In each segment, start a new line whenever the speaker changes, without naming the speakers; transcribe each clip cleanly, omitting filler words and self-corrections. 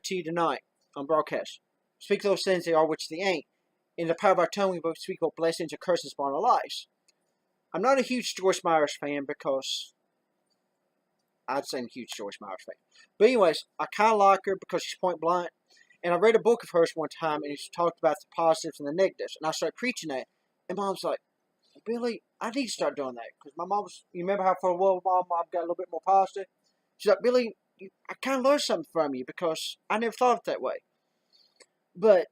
to you tonight on broadcast. Speak those things they are which they ain't. In the power of our tongue, we both speak both blessings and curses upon our lives. I'm not a huge Joyce Myers fan because I'd say I'm a huge Joyce Myers fan. But anyways, I kind of like her because she's point blunt. And I read a book of hers one time, and she talked about the positives and the negatives. And I started preaching that. And Mom's like, Billy, I need to start doing that. Because my mom was, you remember how for a while, Mom got a little bit more positive? She's like, Billy, I kind of learned something from you because I never thought of it that way. But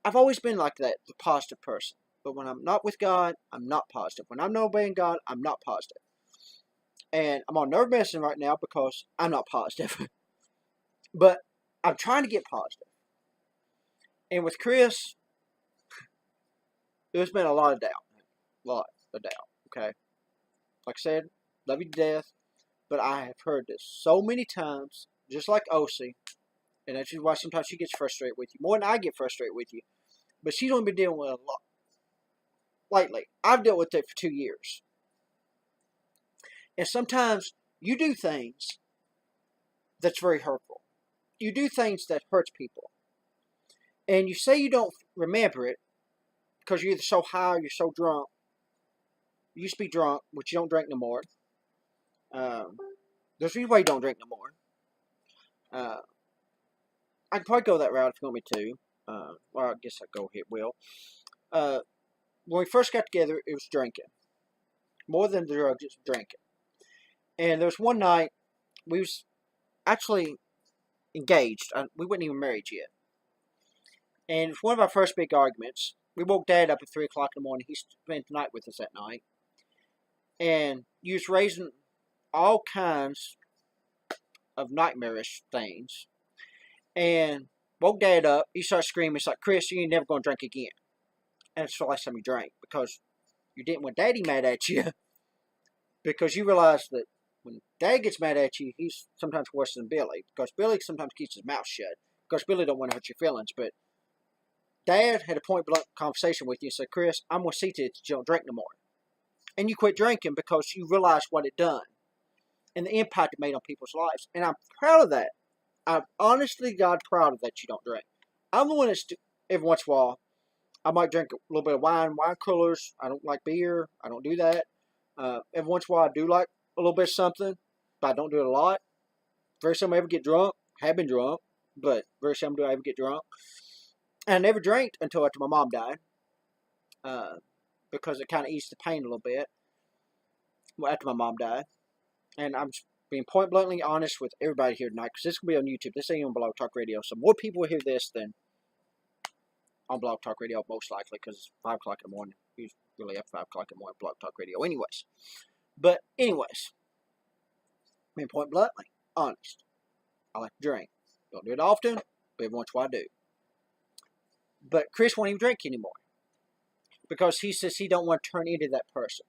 I've always been like that, the positive person. But when I'm not with God, I'm not positive. When I'm not obeying God, I'm not positive. And I'm on nerve medicine right now because I'm not positive. But I'm trying to get positive. And with Chris, there's been a lot of doubt. A lot of doubt, okay? Like I said, love you to death. But I have heard this so many times, just like Osi. And that's why sometimes she gets frustrated with you. More than I get frustrated with you. But she's only been dealing with it a lot lately. I've dealt with it for 2 years. And sometimes you do things that's very hurtful. You do things that hurts people. And you say you don't remember it because you're either so high or you're so drunk. You used to be drunk, but you don't drink no more. There's a reason why you don't drink no more. I can probably go that route if you want me to. Well, I guess I'll go here, Will. When we first got together, it was drinking. More than the drugs, it's drinking. And there was one night, we was actually engaged. We weren't even married yet. And it was one of our first big arguments. We woke Dad up at 3 o'clock in the morning. He spent the night with us that night. And he was raising all kinds of nightmarish things. And woke Dad up. He started screaming. It's like, Chris, you ain't never going to drink again. And it's the last time you drank. Because you didn't want Daddy mad at you. Because you realize that when Dad gets mad at you, he's sometimes worse than Billy. Because Billy sometimes keeps his mouth shut. Because Billy don't want to hurt your feelings. But Dad had a point-blank conversation with you and said, Chris, I'm going to see to it that you don't drink no more. And you quit drinking because you realize what it done. And the impact it made on people's lives. And I'm proud of that. I'm honestly, God, proud of that you don't drink. I'm the one that's, every once in a while, I might drink a little bit of wine coolers. I don't like beer. I don't do that. Every once in a while, I do like a little bit of something, but I don't do it a lot. Very seldom I ever get drunk. Have been drunk, but very seldom do I ever get drunk. And I never drank until after my mom died, because it kind of eased the pain a little bit after my mom died. And I'm being point blankly honest with everybody here tonight, because this will be on YouTube. This ain't on Blog Talk Radio, so more people will hear this than on Blog Talk Radio, most likely, because it's 5 o'clock in the morning. Who's really up 5 o'clock in the morning, Blog Talk Radio, anyways. But, anyways, being point bluntly honest. I like to drink. Don't do it often, but every once in a while I do. But Chris won't even drink anymore. Because he says he don't want to turn into that person.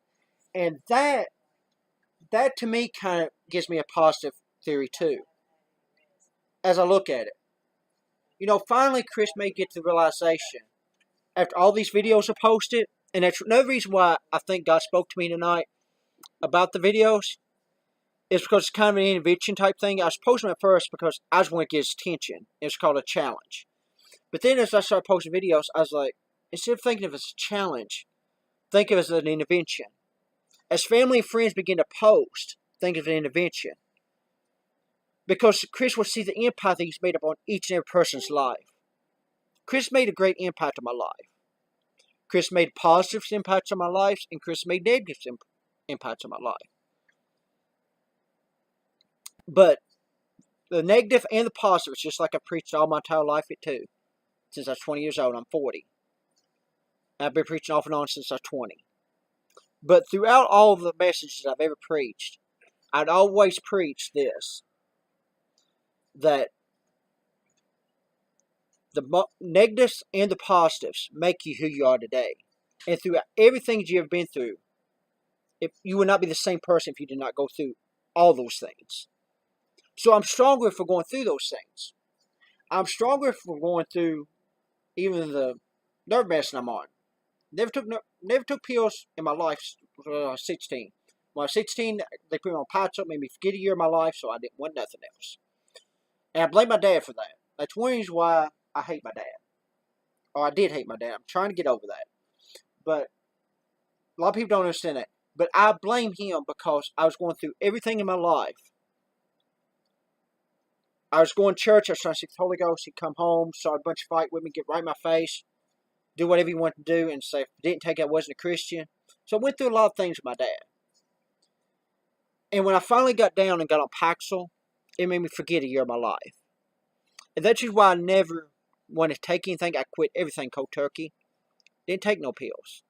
And that to me kind of gives me a positive theory too. As I look at it. You know, finally Chris may get to the realization, after all these videos are posted, and that's another reason why I think God spoke to me tonight about the videos, is because it's kind of an intervention type thing. I was posting at first because I just want to get his attention. It's called a challenge. But then as I started posting videos, I was like, instead of thinking of it as a challenge, think of it as an intervention. As family and friends begin to post, think of an intervention. Because Chris will see the impact that he's made upon each and every person's life. Chris made a great impact on my life. Chris made positive impacts on my life, and Chris made negative impacts on my life. But the negative and the positive, it's just like I preached all my entire life at too. Since I was 20 years old, I'm 40. I've been preaching off and on since I was 20. But throughout all of the messages I've ever preached, I'd always preach this. That the negatives and the positives make you who you are today. And through everything you have been through, if you would not be the same person if you did not go through all those things. So I'm stronger for going through those things. I'm stronger for going through even the nerve medicine I'm on. Never took pills in my life when I was 16. When I was 16, they put me on patch up, made me forget a year of my life, so I didn't want nothing else. And I blame my dad for that. That's one reason why I hate my dad. Or I did hate my dad. I'm trying to get over that. But a lot of people don't understand that. But I blame him because I was going through everything in my life. I was going to church. I was trying to seek the Holy Ghost. He'd come home, saw a bunch of fight with me, get right in my face, do whatever he wanted to do, and say if I didn't take it, I wasn't a Christian. So I went through a lot of things with my dad. And when I finally got down and got on Paxil, it made me forget a year of my life. And that's just why I never wanted to take anything. I quit everything cold turkey. Didn't take no pills.